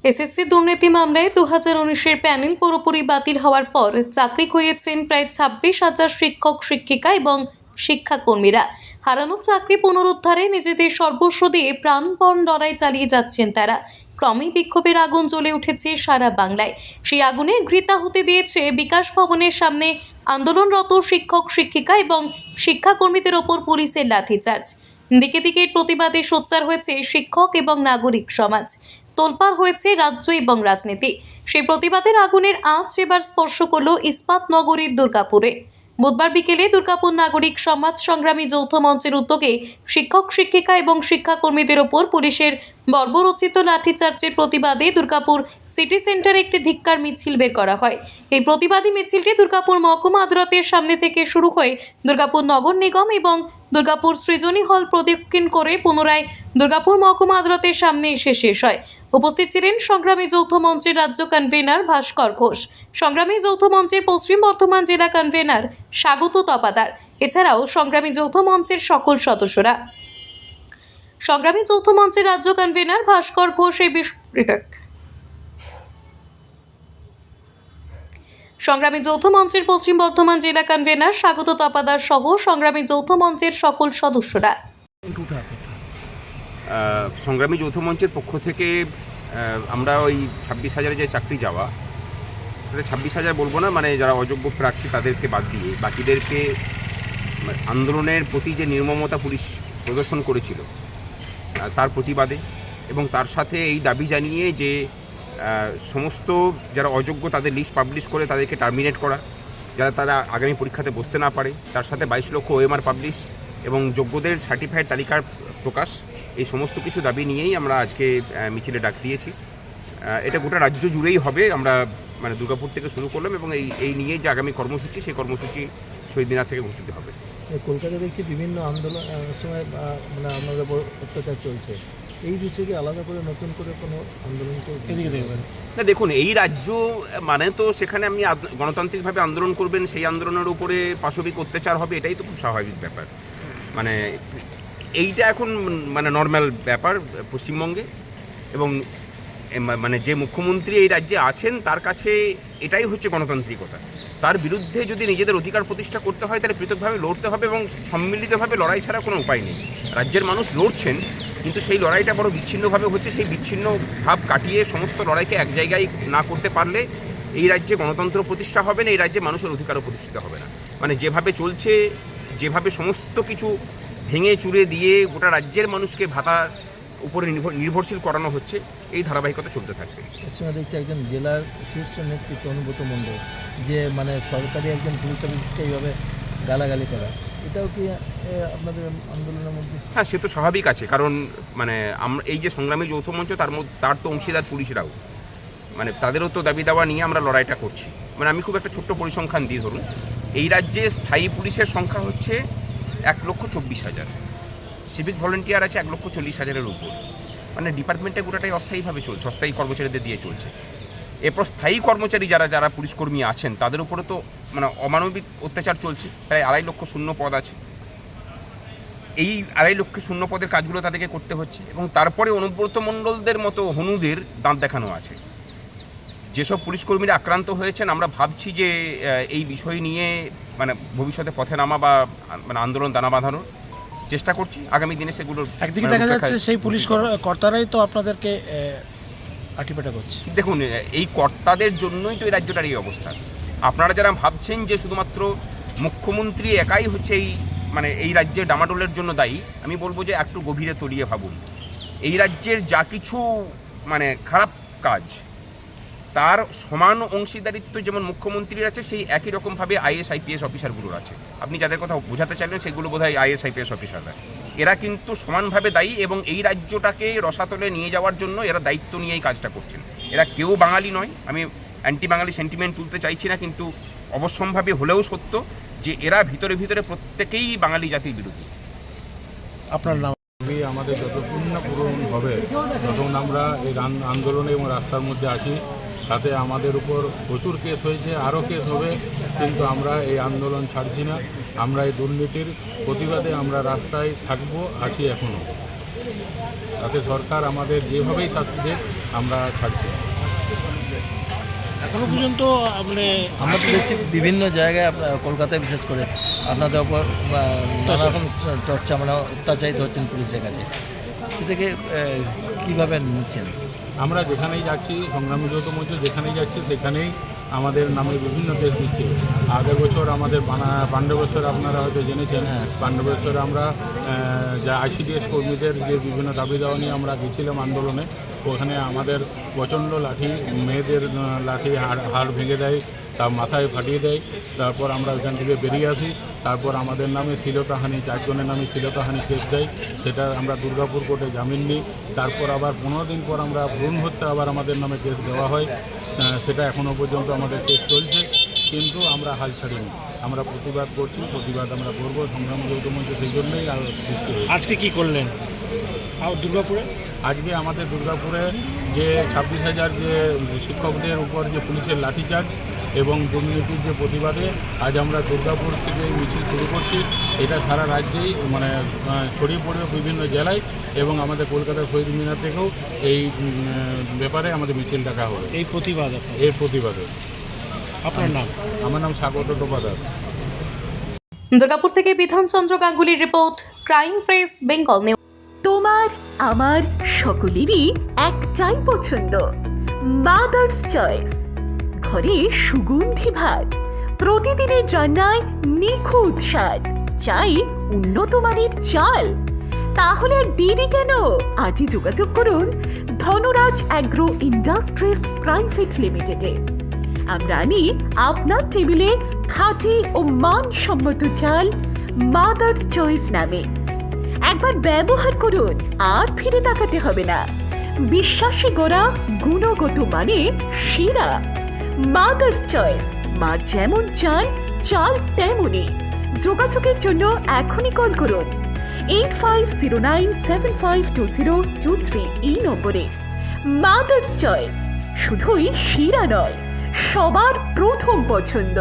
SSC দুর্নীতি মামলায় 2019-এর panel পুরোপুরি বাতিল হওয়ার পর চাকরি খুইয়েছেন প্রায় 26,000 শিক্ষক শিক্ষিকা এবং শিক্ষাকর্মীরা। হারানো চাকরি পুনরুদ্ধারে নিজেদের সর্বস্ব দিয়ে প্রাণপণ লড়াই চালিয়ে যাচ্ছেন তারা। ক্রমেই বিক্ষোভের আগুন জ্বলে উঠেছে সারা বাংলায়। সেই আগুনে ঘৃতা হতে দিয়েছে বিকাশ ভবনের সামনে আন্দোলনরত শিক্ষক শিক্ষিকা এবং শিক্ষাকর্মীদের ওপর পুলিশের লাঠিচার্জ। দিকে দিকে প্রতিবাদে সোচ্চার হয়েছে শিক্ষক এবং নাগরিক সমাজ। তোলপাড় হয়েছে রাজ্য এবং রাজনীতি। সেই প্রতিবাদের আগুনের আঁচ এবার স্পর্শ করল ইস্পাত নগরীর দুর্গাপুরে। বুধবার বিকেলে দুর্গাপুর নাগরিক সমাজ সংগ্রামী যৌথ মঞ্চের উদ্যোগে শিক্ষক শিক্ষিকা এবং শিক্ষাকর্মীদের ওপর পুলিশের বর্বরোচিত লাঠিচার্জের প্রতিবাদে দুর্গাপুর সিটি সেন্টারে একটি ধিক্কার মিছিল বের করা হয়। এই প্রতিবাদী মিছিলটি দুর্গাপুর মহকুমা আদালতের সামনে থেকে শুরু হয়ে দুর্গাপুর নগর নিগম এবং দুর্গাপুর সৃজনী হল প্রদক্ষিণ করে পুনরায় দুর্গাপুর মহকুমা আদালতের সামনে এসে শেষ হয়। উপস্থিত ছিলেন সংগ্রামী যৌথ মঞ্চের রাজ্য কনভেনার ভাস্কর ঘোষ, সংগ্রামী যৌথ মঞ্চের পশ্চিম বর্ধমান জেলা কনভেনার স্বাগত তপাদার, এছাড়াও সংগ্রামী যৌথ মঞ্চের সকল সদস্যরা। সংগ্রামী যৌথ মঞ্চের রাজ্য কনভেনার ভাস্কর ঘোষ এই সংগ্রামী যৌথ মঞ্চের পশ্চিম বর্ধমান জেলা কনভেনার স্বাগত তপাদার সহ সংগ্রামী যৌথ মঞ্চের সকল সদস্যরা। সংগ্রামী যৌথ মঞ্চের পক্ষ থেকে আমরা ওই 26,000 যে চাকরি যাওয়া, সেটা 26,000 বলবো না, মানে যারা অযোগ্য প্রার্থী তাদেরকে বাদ দিয়ে বাকিদেরকে আন্দোলনের প্রতি যে নির্মমতা পুলিশ প্রদর্শন করেছিল তার প্রতিবাদে, এবং তার সাথে এই দাবি জানিয়ে যে সমস্ত যারা অযোগ্য তাদের লিস্ট পাবলিশ করে তাদেরকে টার্মিনেট করা, যারা তারা আগামী পরীক্ষাতে বসতে না পারে, তার সাথে 22 লক্ষ ওএমআর পাবলিশ এবং যোগ্যদের সার্টিফাইড তালিকার প্রকাশ, এই সমস্ত কিছু দাবি নিয়েই আমরা আজকে মিছিলে ডাক দিয়েছি। এটা গোটা রাজ্য জুড়েই হবে। আমরা মানে দুর্গাপুর থেকে শুরু করলাম এবং এই নিয়ে যে আগামী কর্মসূচি, সেই কর্মসূচি শহীদ মিনার থেকে ঘোষিত হবে। কলকাতায় দেখছি বিভিন্ন আন্দোলন সময় মানে আমাদের উপর অত্যাচার চলছে, এই বিষয়ে আলাদা করে নতুন করে কোনো আন্দোলনকে এদিকে দেখবেন না? দেখুন, এই রাজ্য মানে তো সেখানে আপনি গণতান্ত্রিকভাবে আন্দোলন করবেন, সেই আন্দোলনের উপরে পাশবিক অত্যাচার হবে, এটাই তো খুব স্বাভাবিক ব্যাপার। মানে এইটা এখন মানে নর্মাল ব্যাপার পশ্চিমবঙ্গে, এবং মানে যে মুখ্যমন্ত্রী এই রাজ্যে আছেন তার কাছে এটাই হচ্ছে গণতান্ত্রিকতা। তার বিরুদ্ধে যদি নিজেদের অধিকার প্রতিষ্ঠা করতে হয় তাহলে পৃথকভাবে লড়তে হবে এবং সম্মিলিতভাবে লড়াই ছাড়া কোনো উপায় নেই। রাজ্যের মানুষ লড়ছেন, কিন্তু সেই লড়াইটা বড় বিচ্ছিন্নভাবে হচ্ছে। সেই বিচ্ছিন্ন ভাব কাটিয়ে সমস্ত লড়াইকে এক জায়গায় না করতে পারলে এই রাজ্যে গণতন্ত্র প্রতিষ্ঠা হবে না, এই রাজ্যে মানুষের অধিকারও প্রতিষ্ঠিত হবে না। মানে যেভাবে চলছে, যেভাবে সমস্ত কিছু ভেঙে চুরে দিয়ে গোটা রাজ্যের মানুষকে ভাতার উপরে নির্ভরশীল করানো হচ্ছে, এই ধারাবাহিকতা চলতে থাকবে। এর সঙ্গে দেখছি একজন জেলার শীর্ষ নেতৃত্ব অনুব্রত মণ্ডল যে মানে সরকারি একজন পুলিশ অফিসারকে এইভাবে গালাগালি করা, এটাও কি আপনাদের আন্দোলনের মধ্যে? হ্যাঁ, সে তো স্বাভাবিক আছে, কারণ মানে আমরা এই যে সংগ্রামী যৌথ মঞ্চ তার তো অংশীদার পুলিশরাও, মানে তাদেরও তো দাবি দাওয়া নিয়ে আমরা লড়াইটা করছি। মানে আমি খুব একটা ছোট্ট পরিসংখ্যান দিই, ধরুন এই রাজ্যে স্থায়ী পুলিশের সংখ্যা হচ্ছে 1,24,000, সিভিক ভলেন্টিয়ার আছে 1,40,000-এর উপর। মানে ডিপার্টমেন্টে গোটাটাই অস্থায়ীভাবে চলছে, অস্থায়ী কর্মচারীদের দিয়ে চলছে। এরপর স্থায়ী কর্মচারী যারা পুলিশকর্মী আছেন তাদের উপরে তো মানে অমানবিক অত্যাচার চলছে। প্রায় 2.5 লক্ষ শূন্য পদ আছে, এই 2.5 লক্ষ শূন্য পদের কাজগুলো তাদেরকে করতে হচ্ছে, এবং তারপরে অনুব্রত মণ্ডলদের মতো হনুদের দাঁত দেখানো আছে। যেসব পুলিশকর্মীরা আক্রান্ত হয়েছেন, আমরা ভাবছি যে এই বিষয় নিয়ে মানে ভবিষ্যতে পথে নামা বা মানে আন্দোলন দানা বাঁধানোর চেষ্টা করছি। আগামী দিনে সেগুলো একদিকে দেখা যাচ্ছে সেই পুলিশ কর্তারাই তো আপনাদেরকে আটিপাটা করছে। দেখুন, এই কর্তাদের জন্যই তো এই রাজ্যটার এই অবস্থা। আপনারা যারা ভাবছেন যে শুধুমাত্র মুখ্যমন্ত্রী একাই হচ্ছে এই রাজ্যের ডামাডোলের জন্য দায়ী, আমি বলবো যে একটু গভীরে তলিয়ে ভাবুন। এই রাজ্যের যা কিছু মানে খারাপ কাজ, তার সমান অংশীদারিত্ব যেমন মুখ্যমন্ত্রীর আছে, সেই একই রকমভাবে IAS IPS অফিসারগুলোর আছে। আপনি যাদের কথা বোঝাতে চাইলেন সেগুলো বোধহয় IAS IPS অফিসাররা। এরা কিন্তু সমানভাবে দায়ী, এবং এই রাজ্যটাকে রসাতলে নিয়ে যাওয়ার জন্য এরা দায়িত্ব নিয়েই কাজটা করছেন। এরা কেউ বাঙালি নয়, আমি অ্যান্টি বাঙালি সেন্টিমেন্ট তুলতে চাইছি না, কিন্তু অবশ্যম্ভাবী হলেও সত্য যে এরা ভিতরে ভিতরে প্রত্যেকেই বাঙালি জাতির বিরোধী। আপনার নাম? আমাদের যতক্ষণ না পূরণ হবে, যতক্ষণ আমরা এই আন্দোলনে এবং রাস্তার মধ্যে আছি, তাতে আমাদের উপর প্রচুর কেস হয়েছে, আরও কেস হবে, কিন্তু আমরা এই আন্দোলন ছাড়ছি না। আমরা এই দুর্নীতির প্রতিবাদে আমরা রাস্তায় থাকবো, আছি এখনও। তাতে সরকার আমাদের যেভাবেই শাস্তি দেয় আমরা ছাড়ছি না। এখনো পর্যন্ত মানে আমরা তো দেখছি বিভিন্ন জায়গায় কলকাতায় বিশেষ করে আপনাদের ওপর নানা রকম চর্চা মানে অত্যাচারিত হচ্ছেন পুলিশের কাছে, সেটাকে কীভাবে নিচ্ছেন? আমরা যেখানেই যাচ্ছি, সংগ্রামী যৌথ মঞ্চ যেখানেই যাচ্ছি সেখানেই আমাদের নামে বিভিন্ন কেস দিচ্ছে। আগের বছর আমাদের পাণ্ডবেশ্বর আপনারা হয়তো জেনেছেন, পাণ্ডবেশ্বরে আমরা যা ICDS কর্মীদের যে বিভিন্ন দাবি দেওয়া নিয়ে আমরা গেছিলাম আন্দোলনে, ওখানে আমাদের প্রচণ্ড লাঠি, মেয়েদের লাঠি হাড় ভেঙে দেয়, তার মাথায় ফাটিয়ে দেয়। তারপর আমরা ওইখান থেকে বেরিয়ে আসি। তারপর আমাদের নামে শ্লীলতাহানি, 4 জনের নামে শ্লীলতাহানি কেস দেয়, সেটা আমরা দুর্গাপুর কোর্টে জামিন নিই। তারপর আবার 15 দিন পর আমরা ভ্রূণ হত্যা আবার আমাদের নামে কেস দেওয়া হয়, সেটা এখনও পর্যন্ত আমাদের কেস চলছে, কিন্তু আমরা হাল ছাড়িনি। আমরা প্রতিবাদ করছি, প্রতিবাদ আমরা করবো। সংগ্রামী যৌথ মঞ্চ সেই জন্যই আর সৃষ্টি হয়েছে। আজকে কি করলেন দুর্গাপুরে? আজকে আমাদের দুর্গাপুরে যে 26,000 যে শিক্ষকদের উপর যে পুলিশের লাঠিচার্জ এবং দুর্নীতির যে প্রতিবাদে আজ আমরা দুর্গাপুর থেকে মিছিল শুরু করছি। এটা সারা রাজ্যেই মানে ছড়িয়ে পড়বে বিভিন্ন জেলায়, এবং আমাদের কলকাতার শহীদ মিনার থেকেও এই ব্যাপারে আমাদের মিছিল ডাকা হবে। এই প্রতিবাদ এই প্রতিবাদে। আপনার নাম? আমার নাম স্বাগত টোপাদার। দুর্গাপুর থেকে বিধানচন্দ্র গাঙ্গুলির report, crime press Bengal news. তোমার আমার সকলেরই একটাই পছন্দ, মাদার্স চয়েস। ঘরে সুগন্ধি ভাত, প্রতিদিনের রান্নায় নিখুঁত স্বাদ, চাই উন্নত মানের চাল। তাহলে আর দেরি কেন? আজই যোগাযোগ করুন ধনরাজ অ্যাগ্রো ইন্ডাস্ট্রিজ প্রাইভেট লিমিটেডে। আমরা আনি আপনার টেবিলে খাঁটি ও মানসম্মত চাল মাদার্স চয়েস নামে। একবার ব্যবহার করুন, আর ফিরে তাকাতে হবে না। বিশ্বাসী গোড়া, গুণগত মানে সেরা। মাদার্স চয়েস, মা যেমন চান চাল তেমনই। যোগাযোগের জন্য এখনই কল করুন 8509752023 এই নম্বরে। মাদার্স চয়েস শুধুই সেরা নয়, সবার প্রথম পছন্দ।